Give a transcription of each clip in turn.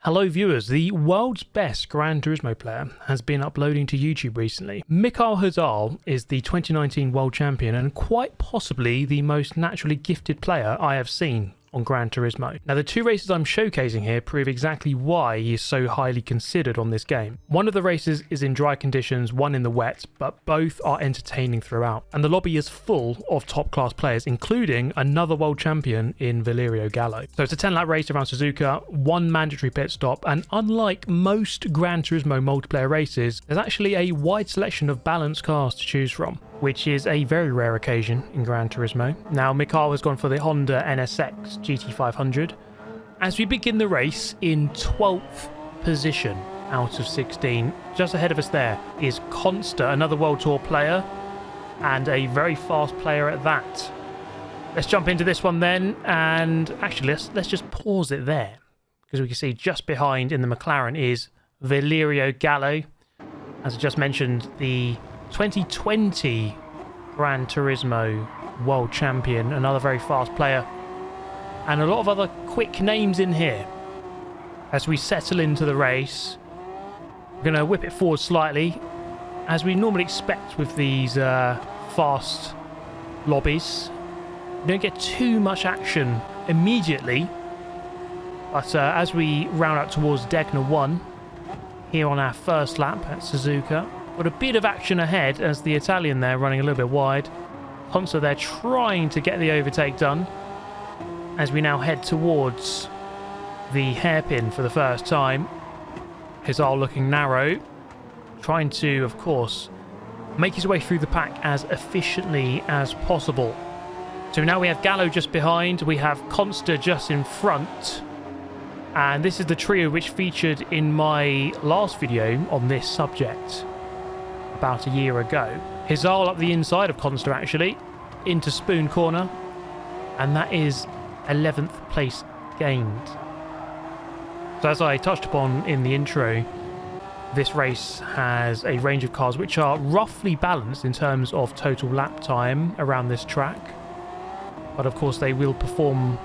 Hello viewers, the world's best Gran Turismo player has been uploading to YouTube recently. Mikail Hizal is the 2019 world champion and quite possibly the most naturally gifted player I have seen on Gran Turismo. Now the two races I'm showcasing here prove exactly why he is so highly considered on this game. One of the races is in dry conditions, one in the wet, but both are entertaining throughout. And the lobby is full of top class players, including another world champion in Valerio Gallo. So it's a 10-lap race around Suzuka, one mandatory pit stop, and unlike most Gran Turismo multiplayer races, there's actually a wide selection of balanced cars to choose from, which is a very rare occasion in Gran Turismo. Now Mikail has gone for the Honda NSX GT500. As we begin the race in 12th position out of 16, just ahead of us there is Konsta, another World Tour player, and a very fast player at that. Let's jump into this one then, and actually let's just pause it there, because we can see just behind in the McLaren is Valerio Gallo, as I just mentioned, the 2020 Gran Turismo world champion, another very fast player, and a lot of other quick names in here. As we settle into the race, we're going to whip it forward slightly, as we normally expect with these fast lobbies. We don't get too much action immediately, but as we round out towards Degna 1 here on our first lap at Suzuka, got a bit of action ahead as the Italian there running a little bit wide. Konsta there trying to get the overtake done as we now head towards the hairpin for the first time. Hizal looking narrow, trying to, of course, make his way through the pack as efficiently as possible. So now we have Gallo just behind, we have Konsta just in front, and this is the trio which featured in my last video on this subject about a year ago. Hizal up the inside of Konsta actually, into Spoon corner, and that is 11th place gained. So as I touched upon in the intro, this race has a range of cars which are roughly balanced in terms of total lap time around this track, but of course they will perform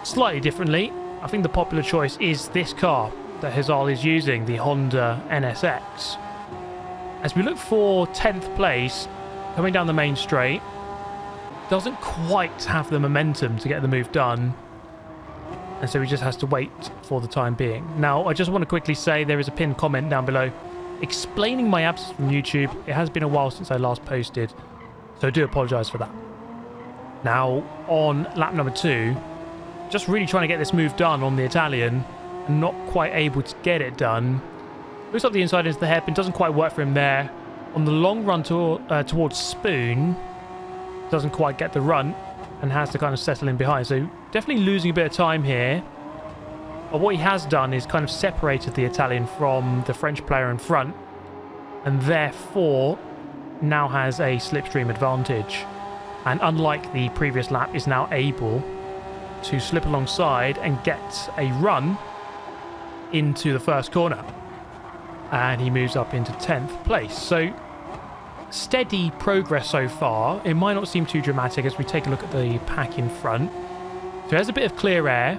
slightly differently. I think the popular choice is this car that Hizal is using, the Honda NSX. As we look for 10th place, coming down the main straight, doesn't quite have the momentum to get the move done, and so he just has to wait for the time being. Now, I just want to quickly say there is a pinned comment down below explaining my absence from YouTube. It has been a while since I last posted, so I do apologise for that. Now, on lap number 2, just really trying to get this move done on the Italian, and not quite able to get it done. Looks like the inside into the hairpin, doesn't quite work for him there. On the long run towards Spoon, doesn't quite get the run and has to kind of settle in behind. So definitely losing a bit of time here. But what he has done is kind of separated the Italian from the French player in front, and therefore now has a slipstream advantage. And unlike the previous lap, is now able to slip alongside and get a run into the first corner. And he moves up into 10th place. So steady progress so far. It might not seem too dramatic as we take a look at the pack in front. So he has a bit of clear air,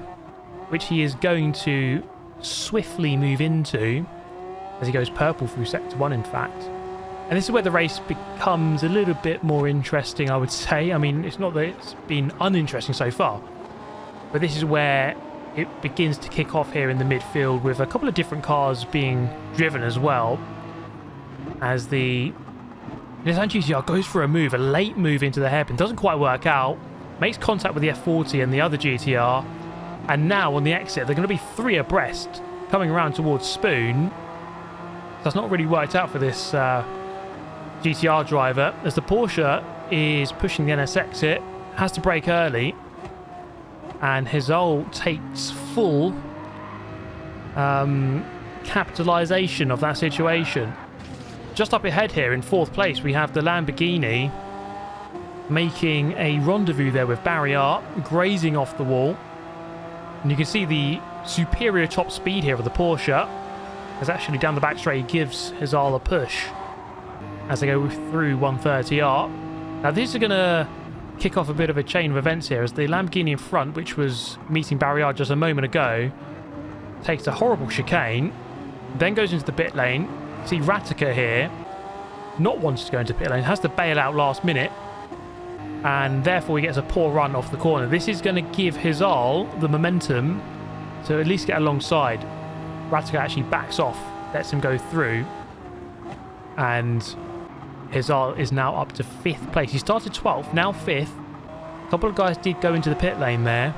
which he is going to swiftly move into as he goes purple through sector 1, in fact. And this is where the race becomes a little bit more interesting, I would say. I mean, it's not that it's been uninteresting so far, but this is where it begins to kick off here in the midfield, with a couple of different cars being driven as well, as the Nissan GTR goes for a move, a late move into the hairpin, doesn't quite work out, makes contact with the F40 and the other GTR, and now on the exit they're going to be 3 abreast coming around towards Spoon. That's not really worked out for this GTR driver, as the Porsche is pushing the NSX. It has to brake early, and Hizal takes full capitalization of that situation. Just up ahead here in 4th place, we have the Lamborghini making a rendezvous there with Barrier, grazing off the wall. And you can see the superior top speed here of the Porsche, as actually down the back straight he gives Hizal a push as they go through 130R. Now this is going to kick off a bit of a chain of events here, as the Lamborghini in front, which was meeting Barrier just a moment ago, takes a horrible chicane, then goes into the pit lane. See Ratica here, not wanting to go into pit lane, has to bail out last minute, and therefore he gets a poor run off the corner. This is going to give Hizal the momentum to at least get alongside. Ratica actually backs off, lets him go through, and Hizal is now up to 5th place. He started 12th, now 5th. A couple of guys did go into the pit lane there.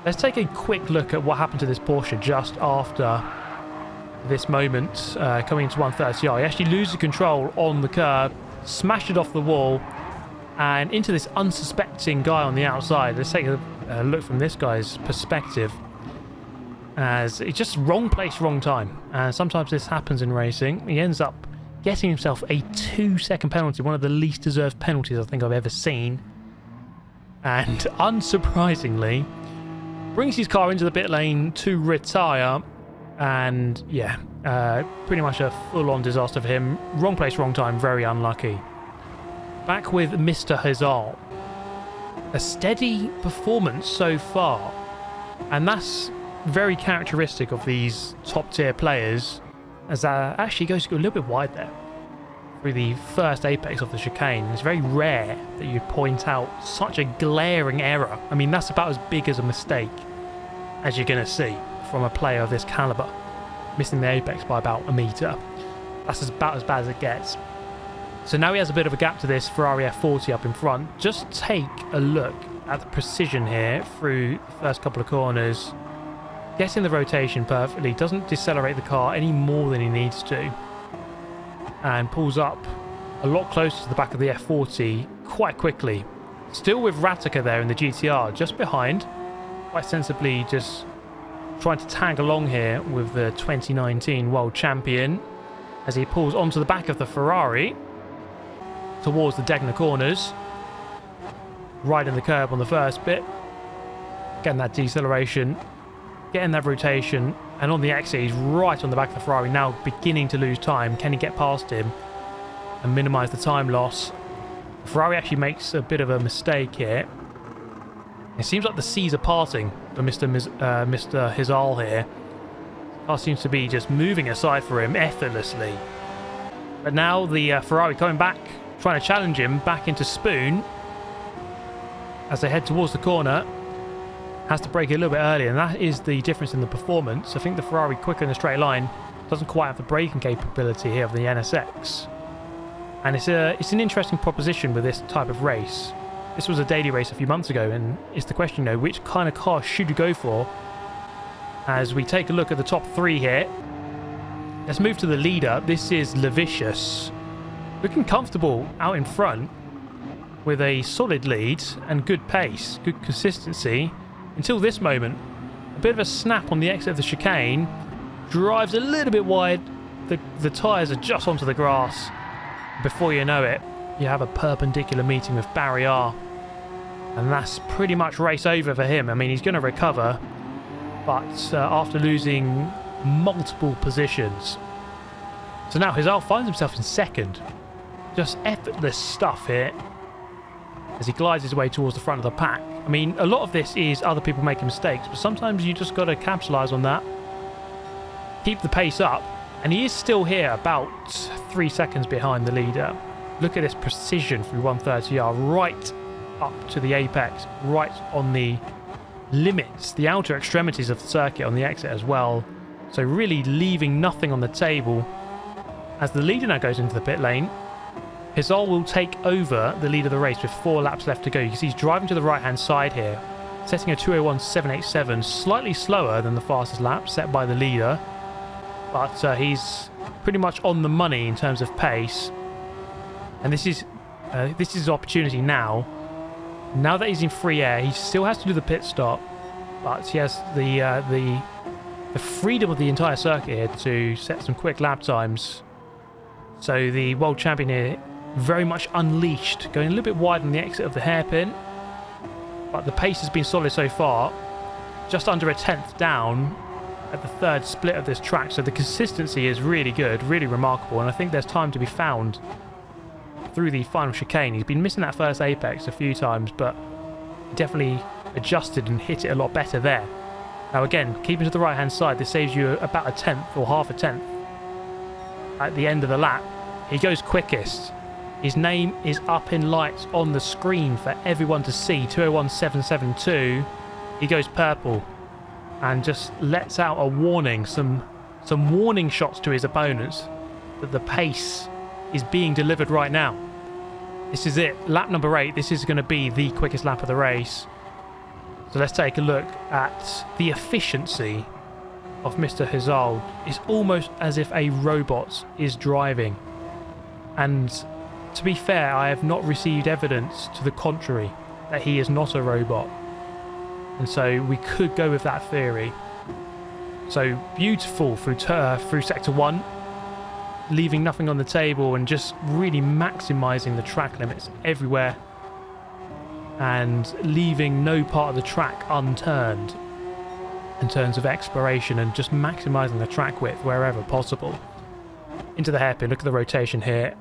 Let's take a quick look at what happened to this Porsche just after this moment, coming into 130R. He actually loses control on the curb, smashed it off the wall and into this unsuspecting guy on the outside. Let's take a look from this guy's perspective, as it's just wrong place, wrong time. And sometimes this happens in racing. He ends up getting himself a 2-second penalty, one of the least deserved penalties I think I've ever seen. And unsurprisingly, brings his car into the pit lane to retire. And yeah, pretty much a full-on disaster for him. Wrong place, wrong time, very unlucky. Back with Mr. Hizal. A steady performance so far, and that's very characteristic of these top-tier players, as that actually goes a little bit wide there through the first apex of the chicane. It's very rare that you point out such a glaring error. I mean, that's about as big as a mistake as you're going to see from a player of this caliber, missing the apex by about a metre. That's about as bad as it gets. So now he has a bit of a gap to this Ferrari F40 up in front. Just take a look at the precision here through the first couple of corners. Gets in the rotation perfectly, doesn't decelerate the car any more than he needs to, and pulls up a lot closer to the back of the F40 quite quickly. Still with Ratica there in the GTR just behind, quite sensibly just trying to tag along here with the 2019 world champion as he pulls onto the back of the Ferrari towards the Degner corners, riding the curb on the first bit, getting that deceleration, getting that rotation, and on the exit he's right on the back of the Ferrari, now beginning to lose time. Can he get past him and minimise the time loss? The Ferrari actually makes a bit of a mistake here. It seems like the seas are parting for Mr. Hizal here. The car seems to be just moving aside for him effortlessly. But now the Ferrari coming back, trying to challenge him back into Spoon as they head towards the corner. Has to brake it a little bit earlier, and that is the difference in the performance. I think the Ferrari, quicker in a straight line, doesn't quite have the braking capability here of the NSX. And it's an interesting proposition with this type of race. This was a daily race a few months ago, and it's the question, you know, which kind of car should you go for? As we take a look at the top 3 here. Let's move to the leader. This is Levicious, looking comfortable out in front with a solid lead and good pace, good consistency. Until this moment, a bit of a snap on the exit of the chicane, drives a little bit wide, the tyres are just onto the grass. Before you know it, you have a perpendicular meeting with Barrier, and that's pretty much race over for him. I mean, he's going to recover, but after losing multiple positions. So now Hizal finds himself in second. Just effortless stuff here as he glides his way towards the front of the pack. I mean, a lot of this is other people making mistakes, but sometimes you just got to capitalise on that. Keep the pace up, and he is still here about 3 seconds behind the leader. Look at this precision through 130R, right up to the apex, right on the limits, the outer extremities of the circuit on the exit as well. So really leaving nothing on the table. As the leader now goes into the pit lane, Hizal will take over the lead of the race with 4 laps left to go. You can see he's driving to the right-hand side here, setting a 2:01.787, slightly slower than the fastest lap set by the leader, but he's pretty much on the money in terms of pace. And this is his opportunity now. Now that he's in free air, he still has to do the pit stop, but he has the freedom of the entire circuit here to set some quick lap times. So the world champion here, very much unleashed, going a little bit wide on the exit of the hairpin, but the pace has been solid so far, just under a 10th down at the 3rd split of this track. So the consistency is really good, really remarkable, and I think there's time to be found through the final chicane. He's been missing that first apex a few times, but definitely adjusted and hit it a lot better there. Now again, keeping to the right hand side, this saves you about a tenth or half a tenth at the end of the lap. He goes quickest. His name is up in lights on the screen for everyone to see, 201.772. He goes purple and just lets out a warning, some warning shots to his opponents that the pace is being delivered right now. This is it, lap number 8. This is going to be the quickest lap of the race. So let's take a look at the efficiency of Mr. Hizal. It's almost as if a robot is driving. And to be fair, I have not received evidence to the contrary that he is not a robot. And so we could go with that theory. So beautiful through sector 1, leaving nothing on the table and just really maximising the track limits everywhere and leaving no part of the track unturned in terms of exploration and just maximising the track width wherever possible. Into the hairpin, look at the rotation here.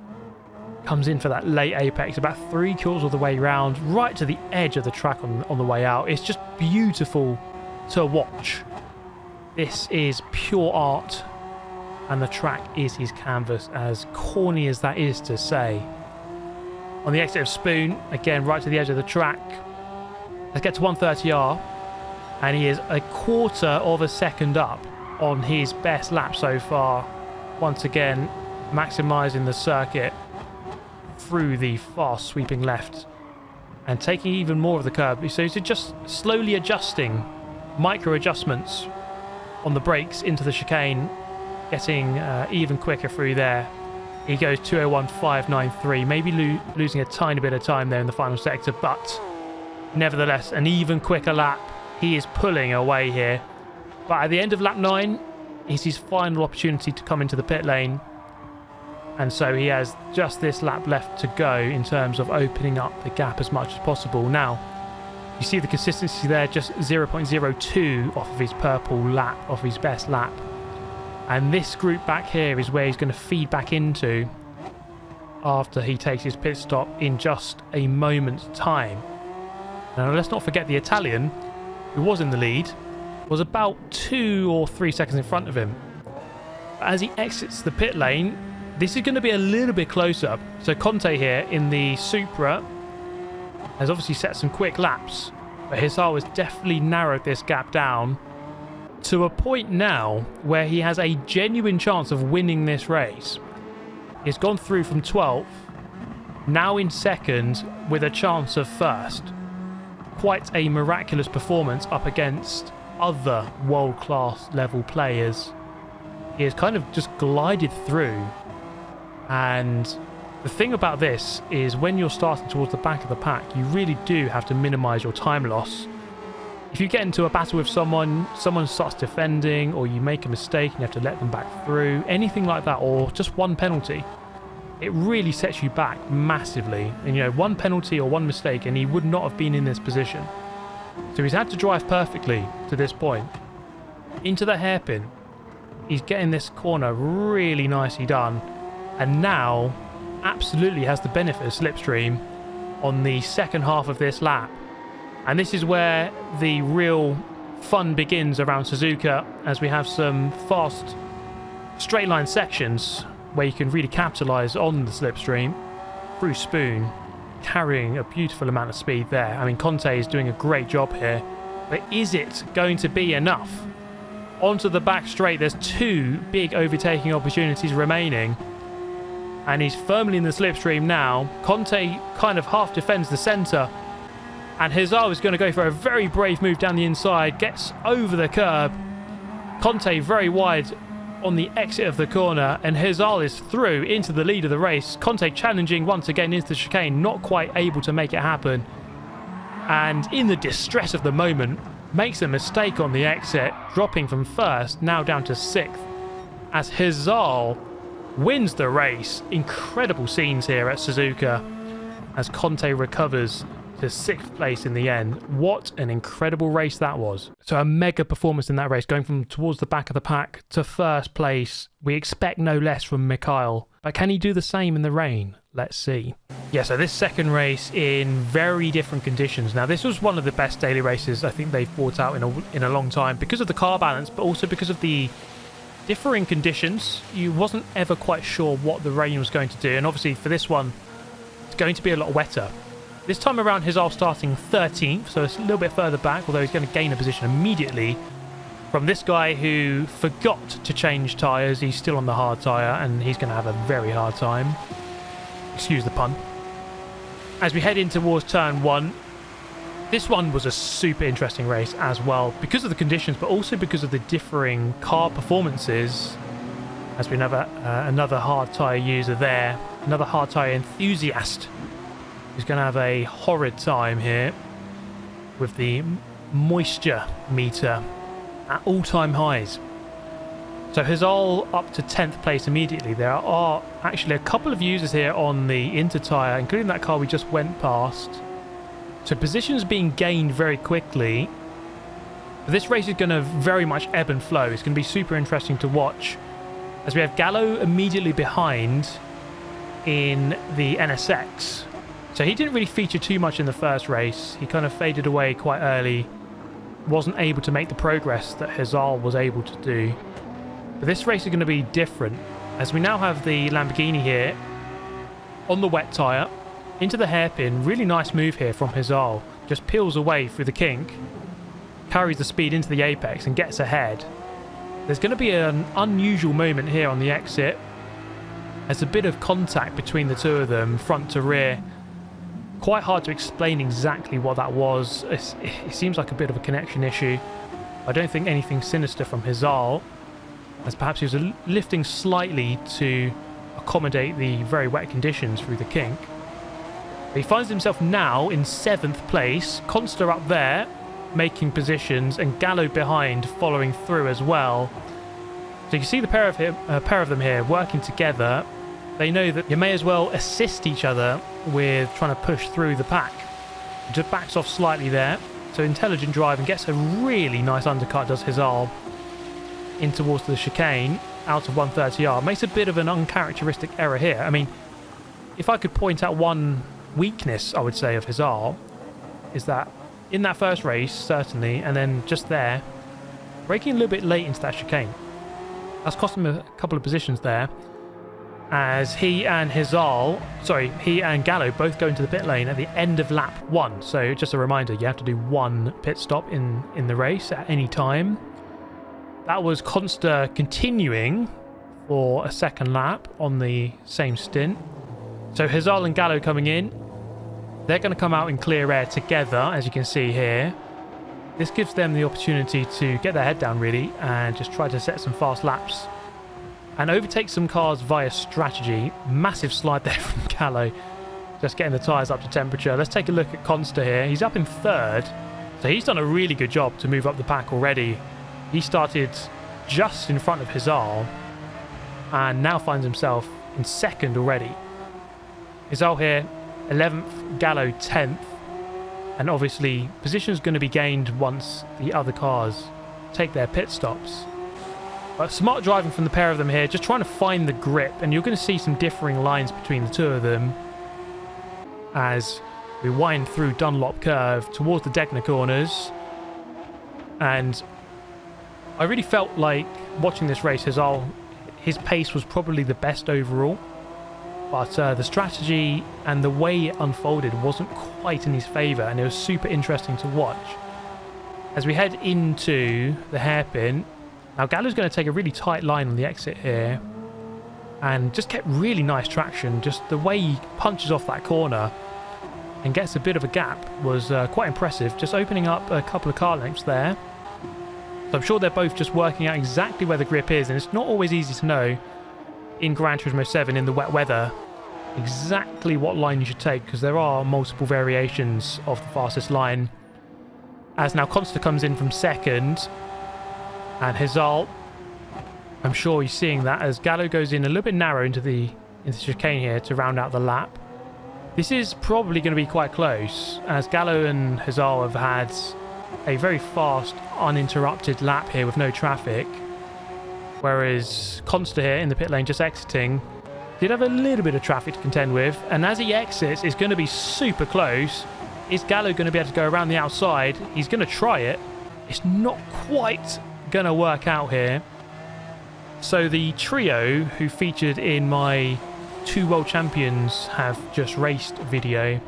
Comes in for that late apex, about 3/4 of the way round, right to the edge of the track on the way out. It's just beautiful to watch. This is pure art, and the track is his canvas, as corny as that is to say. On the exit of Spoon, again right to the edge of the track. Let's get to 130R, and he is a 1/4 of a second up on his best lap so far. Once again, maximising the circuit through the fast sweeping left and taking even more of the curb. So he's just slowly adjusting, micro adjustments on the brakes into the chicane, getting even quicker through there. He goes 201.593, maybe losing a tiny bit of time there in the final sector, but nevertheless an even quicker lap. He is pulling away here, but at the end of lap 9 is his final opportunity to come into the pit lane. And so he has just this lap left to go in terms of opening up the gap as much as possible. Now, you see the consistency there, just 0.02 off of his purple lap, off his best lap. And this group back here is where he's going to feed back into after he takes his pit stop in just a moment's time. Now, let's not forget the Italian, who was in the lead, was about 2 or 3 seconds in front of him. As he exits the pit lane, this is going to be a little bit closer. So Conte here in the Supra has obviously set some quick laps, but Hizal has definitely narrowed this gap down to a point now where he has a genuine chance of winning this race. He's gone through from 12th, now in second with a chance of first. Quite a miraculous performance up against other world-class level players. He has kind of just glided through. And the thing about this is when you're starting towards the back of the pack, you really do have to minimise your time loss. If you get into a battle with someone starts defending, or you make a mistake and you have to let them back through, anything like that, or just one penalty, it really sets you back massively. And one penalty or one mistake and he would not have been in this position. So he's had to drive perfectly to this point. Into the hairpin. He's getting this corner really nicely done. And now absolutely has the benefit of slipstream on the second half of this lap. And this is where the real fun begins around Suzuka, as we have some fast straight line sections where you can really capitalise on the slipstream through Spoon, carrying a beautiful amount of speed there. I mean, Conte is doing a great job here, but is it going to be enough? Onto the back straight, there's 2 big overtaking opportunities remaining. And he's firmly in the slipstream now. Conte kind of half defends the centre. And Hizal is going to go for a very brave move down the inside. Gets over the curb. Conte very wide on the exit of the corner. And Hizal is through into the lead of the race. Conte challenging once again into the chicane. Not quite able to make it happen. And in the distress of the moment, makes a mistake on the exit. Dropping from first, now down to 6th. As Hizal wins the race. Incredible scenes here at Suzuka as Conte recovers to 6th place in the end. What an incredible race that was. So a mega performance in that race, going from towards the back of the pack to first place. We expect no less from Mikail, but can he do the same in the rain? Let's see. Yeah, so this second race in very different conditions. Now, this was one of the best daily races I think they've brought out in a long time because of the car balance, but also because of the differing conditions. You wasn't ever quite sure what the rain was going to do, and obviously for this one, it's going to be a lot wetter. This time around, Hizal starting 13th, so it's a little bit further back, although he's going to gain a position immediately from this guy who forgot to change tyres. He's still on the hard tyre, and he's going to have a very hard time. Excuse the pun. As we head in towards turn 1, this one was a super interesting race as well because of the conditions, but also because of the differing car performances. As we have another hard tyre user there, another hard tyre enthusiast who's going to have a horrid time here with the moisture meter at all-time highs. So Hizal up to 10th place immediately. There are actually a couple of users here on the inter tyre, including that car we just went past. So positions being gained very quickly. But this race is going to very much ebb and flow. It's going to be super interesting to watch as we have Gallo immediately behind in the NSX. So he didn't really feature too much in the first race. He kind of faded away quite early. Wasn't able to make the progress that Hizal was able to do. But this race is going to be different as we now have the Lamborghini here on the wet tyre into the hairpin. Really nice move here from Hizal. Just peels away through the kink, carries the speed into the apex and gets ahead. There's going to be an unusual moment here on the exit. There's a bit of contact between the two of them, front to rear. Quite hard to explain exactly what that was. It seems like a bit of a connection issue. I don't think anything sinister from Hizal, as perhaps he was lifting slightly to accommodate the very wet conditions through the kink. He finds himself now in 7th place, Konsta up there making positions and Gallo behind following through as well. So you can see the pair of them here working together. They know that you may as well assist each other with trying to push through the pack. Just backs off slightly there. So intelligent drive and gets a really nice undercut, does Hizal, in towards the chicane out of 130R. Makes a bit of an uncharacteristic error here. I mean, if I could point out one weakness, I would say, of Hizal, is that in that first race, certainly, and then just there, braking a little bit late into that chicane. That's cost him a couple of positions there, as he and Gallo both go into the pit lane at the end of lap 1. So just a reminder, you have to do one pit stop in the race at any time. That was Konsta continuing for a second lap on the same stint. So Hizal and Gallo coming in. They're going to come out in clear air together, as you can see here. This gives them the opportunity to get their head down, really, and just try to set some fast laps and overtake some cars via strategy. Massive slide there from Gallo, just getting the tyres up to temperature. Let's take a look at Konsta here. He's up in 3rd, so he's done a really good job to move up the pack already. He started just in front of Hizal and now finds himself in 2nd already. Hizal here, 11th, Gallo 10th, and obviously position's going to be gained once the other cars take their pit stops. But smart driving from the pair of them here, just trying to find the grip, and you're going to see some differing lines between the two of them as we wind through Dunlop Curve towards the Degner corners. And I really felt like watching this race, Hizal, his pace was probably the best overall. But the strategy and the way it unfolded wasn't quite in his favour, and it was super interesting to watch. As we head into the hairpin, now Gallo's going to take a really tight line on the exit here and just kept really nice traction. Just the way he punches off that corner and gets a bit of a gap was quite impressive, just opening up a couple of car lengths there. So I'm sure they're both just working out exactly where the grip is, and it's not always easy to know in Gran Turismo 7 in the wet weather exactly what line you should take, because there are multiple variations of the fastest line. As now Konsta comes in from 2nd, and Hizal, I'm sure he's seeing that as Gallo goes in a little bit narrow into the chicane here to round out the lap. This is probably going to be quite close, as Gallo and Hizal have had a very fast, uninterrupted lap here with no traffic. Whereas Konsta here in the pit lane just exiting Did have a little bit of traffic to contend with, and as he exits, it's going to be super close. Is Gallo going to be able to go around the outside? He's going to try it. It's not quite going to work out here. So the trio who featured in my 2 world champions have just raced video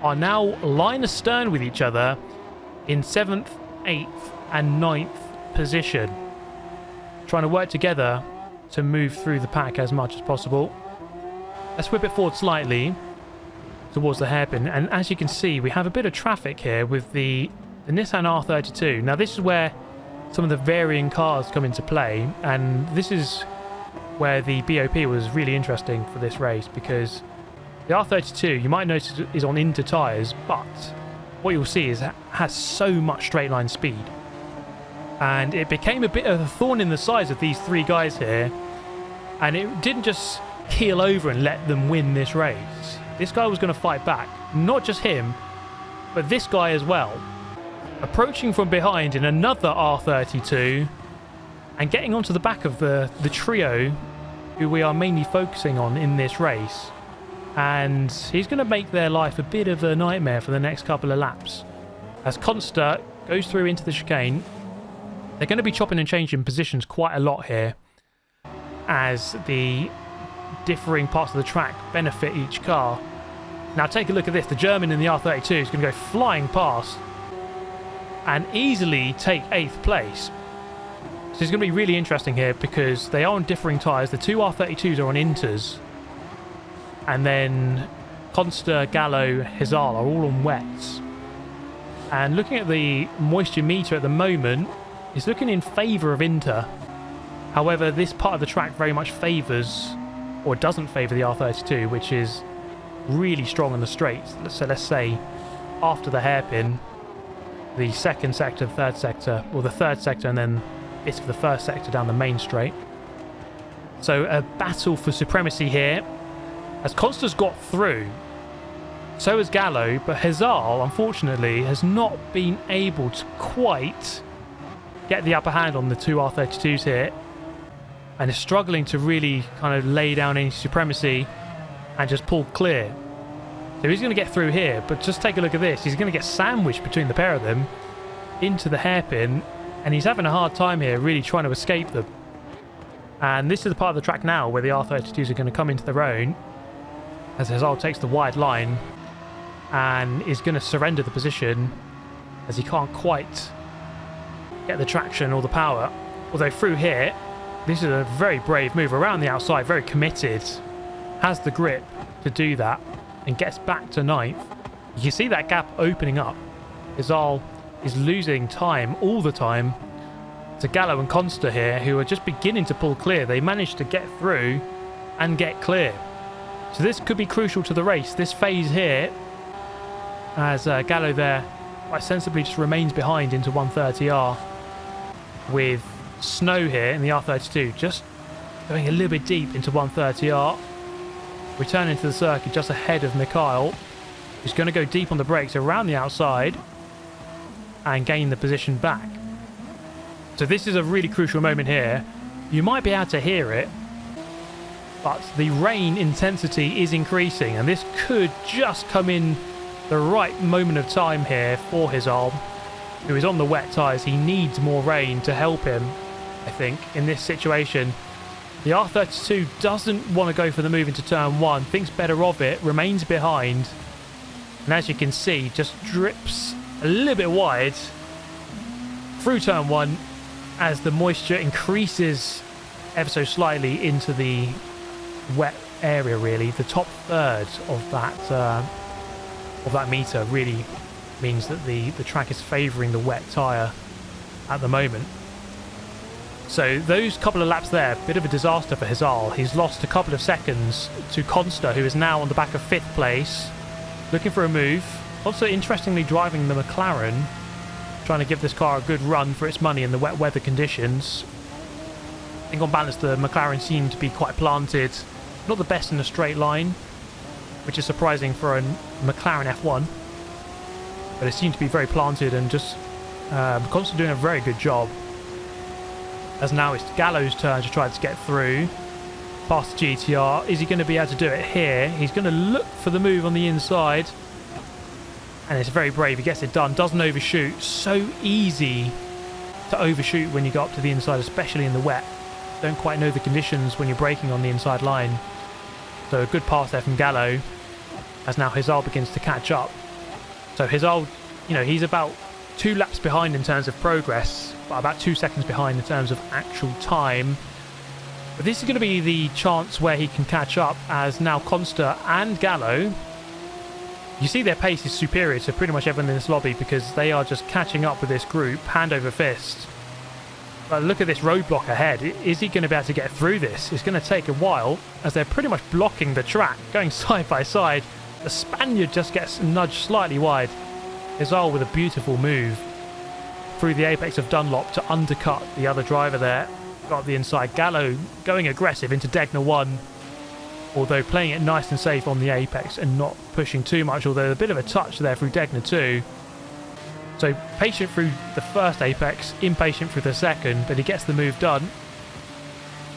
are now line astern with each other in 7th, 8th and 9th position, trying to work together to move through the pack as much as possible. Let's whip it forward slightly towards the hairpin, and as you can see, we have a bit of traffic here with the Nissan R32. Now this is where some of the varying cars come into play, and this is where the BOP was really interesting for this race, because the R32, you might notice, is on Inter tyres, but what you'll see is it has so much straight line speed, and it became a bit of a thorn in the sides of these 3 guys here, and it didn't just keel over and let them win this race. This guy was going to fight back, not just him, but this guy as well, approaching from behind in another R32 and getting onto the back of the trio who we are mainly focusing on in this race, and he's going to make their life a bit of a nightmare for the next couple of laps. As Konsta goes through into the chicane, they're going to be chopping and changing positions quite a lot here, as the differing parts of the track benefit each car. Now take a look at this. The German in the R32 is going to go flying past and easily take 8th place. So it's going to be really interesting here, because they are on differing tyres. The 2 R32s are on Inters, and then Konsta, Gallo, Hizal are all on wets. And looking at the moisture meter at the moment, it's looking in favour of Inter. However, this part of the track very much favours, or doesn't favour, the R32, which is really strong on the straights. So let's say after the hairpin, the 2nd sector, 3rd sector, or the 3rd sector, and then bits of the 1st sector down the main straight. So a battle for supremacy here, as Konsta's got through. So has Gallo, but Hizal, unfortunately, has not been able to quite get the upper hand on the 2 R32s here, and is struggling to really kind of lay down any supremacy and just pull clear. So he's going to get through here, but just take a look at this. He's going to get sandwiched between the pair of them into the hairpin, and he's having a hard time here really trying to escape them. And this is the part of the track now where the R32s are going to come into their own, as Hizal takes the wide line and is going to surrender the position, as he can't quite get the traction or the power. Although through here, this is a very brave move around the outside, very committed, has the grip to do that, and gets back to 9th. You can see that gap opening up. Hizal is losing time all the time to Gallo and Konsta here, who are just beginning to pull clear. They managed to get through and get clear. So this could be crucial to the race, this phase here, as Gallo there quite sensibly just remains behind into 130R, with Snow here in the R32 just going a little bit deep into 130R, returning to the circuit just ahead of Mikail, who's going to go deep on the brakes around the outside and gain the position back. So this is a really crucial moment here. You might be able to hear it, but the rain intensity is increasing, and this could just come in the right moment of time here for Hizal, who is on the wet tyres. He needs more rain to help him, I think, in this situation. The R32 doesn't want to go for the move into turn 1, thinks better of it, remains behind, and as you can see, just drips a little bit wide through turn 1 as the moisture increases ever so slightly into the wet area. Really, the top third of that meter really means that the track is favouring the wet tyre at the moment. So those couple of laps there, bit of a disaster for Hizal. He's lost a couple of seconds to Konsta, who is now on the back of 5th place, looking for a move. Also, interestingly, driving the McLaren, trying to give this car a good run for its money in the wet weather conditions. I think on balance, the McLaren seemed to be quite planted. Not the best in a straight line, which is surprising for a McLaren F1. But it seemed to be very planted, and just Konsta doing a very good job. As now it's Gallo's turn to try to get through. past the GTR. Is he going to be able to do it here? He's going to look for the move on the inside. And it's very brave. He gets it done. Doesn't overshoot. So easy to overshoot when you go up to the inside, especially in the wet. Don't quite know the conditions when you're braking on the inside line. So a good pass there from Gallo, as now Hizal begins to catch up. So Hizal, you know, he's about 2 laps behind in terms of progress, but about 2 seconds behind in terms of actual time. But this is going to be the chance where he can catch up, as now Konsta and Gallo, you see their pace is superior to pretty much everyone in this lobby, because they are just catching up with this group hand over fist. But look at this roadblock ahead. Is he going to be able to get through this? It's going to take a while, as they're pretty much blocking the track, going side by side. The Spaniard just gets nudged slightly wide. Hizal with a beautiful move through the apex of Dunlop to undercut the other driver there. Got the inside. Gallo going aggressive into Degner 1, although playing it nice and safe on the apex and not pushing too much, although a bit of a touch there through Degner 2. So patient through the first apex, impatient through the second, but he gets the move done.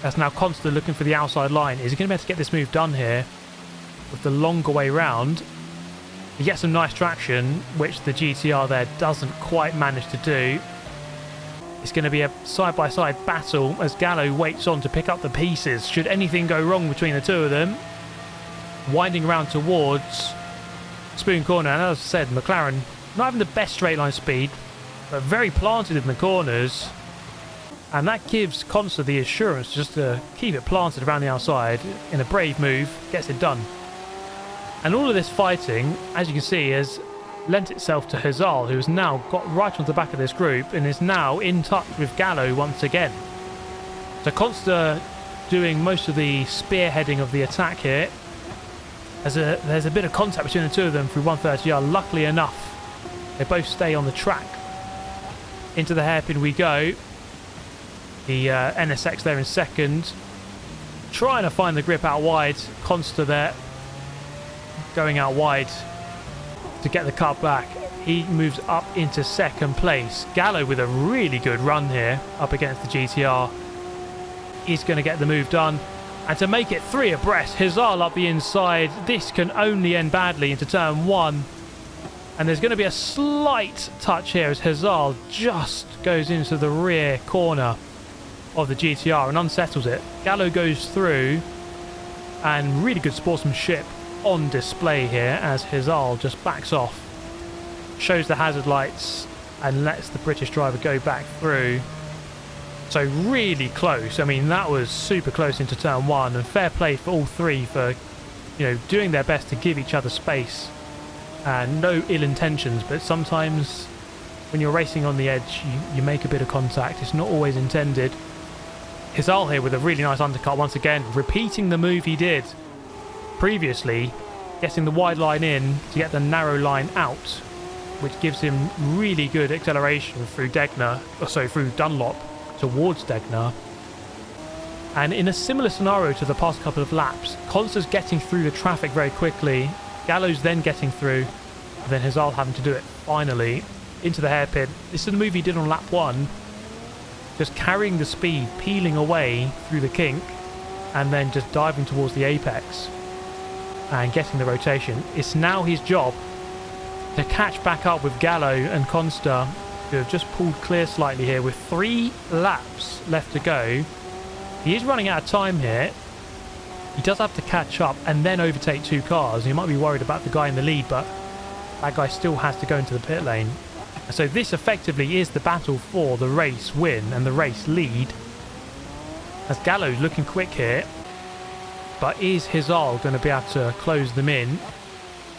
That's now Konsta looking for the outside line. Is he going to be able to get this move done here with the longer way round? He gets some nice traction, which the GTR there doesn't quite manage to do. It's going to be a side-by-side battle as Gallo waits on to pick up the pieces should anything go wrong between the two of them. Winding around towards Spoon Corner, and as I said, McLaren not having the best straight line speed, but very planted in the corners, and that gives Konsta the assurance just to keep it planted around the outside. In a brave move, gets it done. And all of this fighting, as you can see, has lent itself to Hizal, who has now got right on the back of this group and is now in touch with Gallo once again. So Konsta doing most of the spearheading of the attack here. There's a bit of contact between the two of them through 130R. Luckily enough, they both stay on the track. Into the hairpin we go. The NSX there in second, trying to find the grip out wide. Konsta there going out wide to get the cut back. He moves up into second place. Gallo with a really good run here up against the GTR. He's going to get the move done. And to make it 3 abreast, Hizal up the inside. This can only end badly into turn 1. And there's going to be a slight touch here as Hizal just goes into the rear corner of the GTR and unsettles it. Gallo goes through, and really good sportsmanship on display here as Hizal just backs off, shows the hazard lights and lets the British driver go back through. So really close. I mean, that was super close into turn 1, and fair play for all three for, you know, doing their best to give each other space. And no ill intentions, but sometimes when you're racing on the edge, you make a bit of contact. It's not always intended. Hizal here with a really nice undercut once again, repeating the move he did previously, getting the wide line in to get the narrow line out, which gives him really good acceleration through through Dunlop towards Degner. And in a similar scenario to the past couple of laps, Konsta's getting through the traffic very quickly. Gallo's then getting through, and then Hizal having to do it finally into the hairpin. This is the move he did on lap 1, just carrying the speed, peeling away through the kink, and then just diving towards the apex and getting the rotation. It's now his job to catch back up with Gallo and Konsta, who have just pulled clear slightly here with 3 laps left to go. He is running out of time here. He does have to catch up and then overtake 2 cars. He might be worried about the guy in the lead, but that guy still has to go into the pit lane. So this effectively is the battle for the race win and the race lead, as Gallo's looking quick here. But is Hizal going to be able to close them in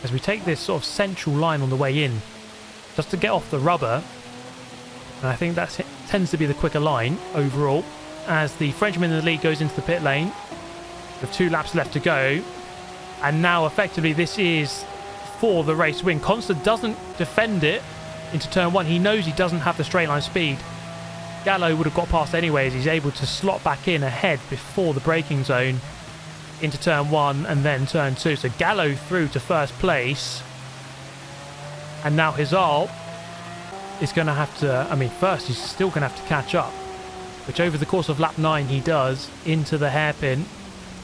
as we take this sort of central line on the way in, just to get off the rubber? And I think that tends to be the quicker line overall, as the Frenchman in the lead goes into the pit lane with 2 laps left to go. And now effectively this is for the race win. Konsta doesn't defend it into turn 1. He knows he doesn't have the straight line speed. Gallo would have got past anyway, as he's able to slot back in ahead before the braking zone into turn 1 and then turn 2. So Gallo through to first place. And now Hizal is going to have to, I mean, first he's still going to have to catch up, which over the course of lap 9 he does, into the hairpin.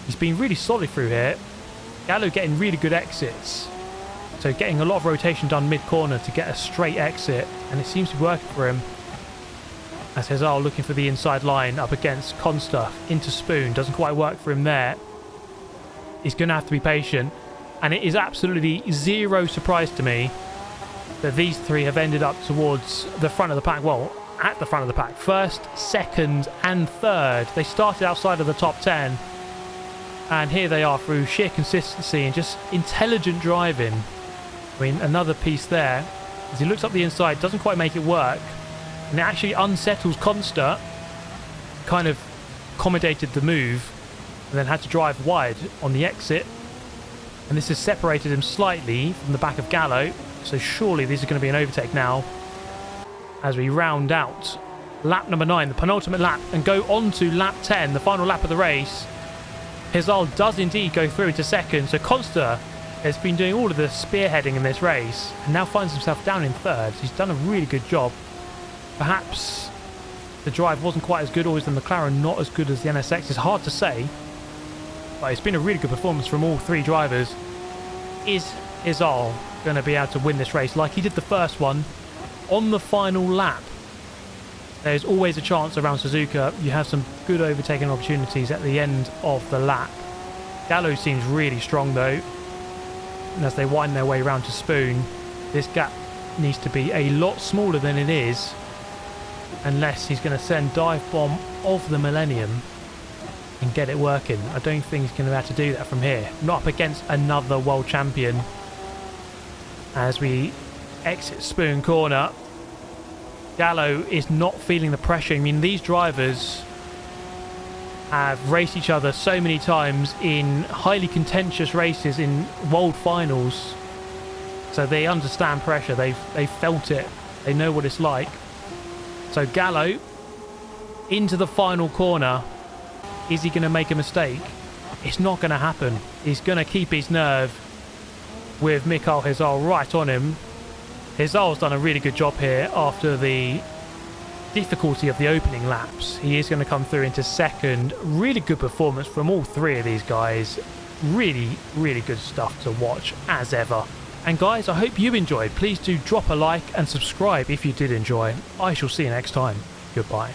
He's been really solid through here. Gallo getting really good exits. So getting a lot of rotation done mid-corner to get a straight exit. And it seems to be working for him. As Hizal looking for the inside line up against Konsta into Spoon. Doesn't quite work for him there. He's going to have to be patient. And it is absolutely zero surprise to me that these three have ended up towards the front of the pack. Well, at the front of the pack. First, second and third. They started outside of the top 10. And here they are through sheer consistency and just intelligent driving. I mean, another piece there. As he looks up the inside, doesn't quite make it work. And it actually unsettles Konsta. Kind of accommodated the move. And then had to drive wide on the exit. And this has separated him slightly from the back of Gallo. So surely this is going to be an overtake now. As we round out lap number 9, the penultimate lap. And go on to lap 10, the final lap of the race. Hizal does indeed go through into second. So Konsta has been doing all of the spearheading in this race. And now finds himself down in third. He's done a really good job. Perhaps the drive wasn't quite as good. Or is the McLaren not as good as the NSX? It's hard to say. But it's been a really good performance from all three drivers. Is Hizal going to be able to win this race like he did the first one on the final lap? There's always a chance around Suzuka. You have some good overtaking opportunities at the end of the lap. Gallo seems really strong though. And as they wind their way around to Spoon, this gap needs to be a lot smaller than it is. Unless he's going to send dive bomb of the millennium and get it working. I don't think he's going to be able to do that from here. Not up against another world champion. As we exit Spoon corner, Gallo is not feeling the pressure. I mean, these drivers have raced each other so many times in highly contentious races in world finals. So they understand pressure. They've felt it. They know what it's like. So Gallo into the final corner. Is he going to make a mistake? It's not going to happen. He's going to keep his nerve with Mikail Hizal right on him. Hizal's done a really good job here after the difficulty of the opening laps. He is going to come through into second. Really good performance from all three of these guys. Really, really good stuff to watch as ever. And guys, I hope you enjoyed. Please do drop a like and subscribe if you did enjoy. I shall see you next time. Goodbye.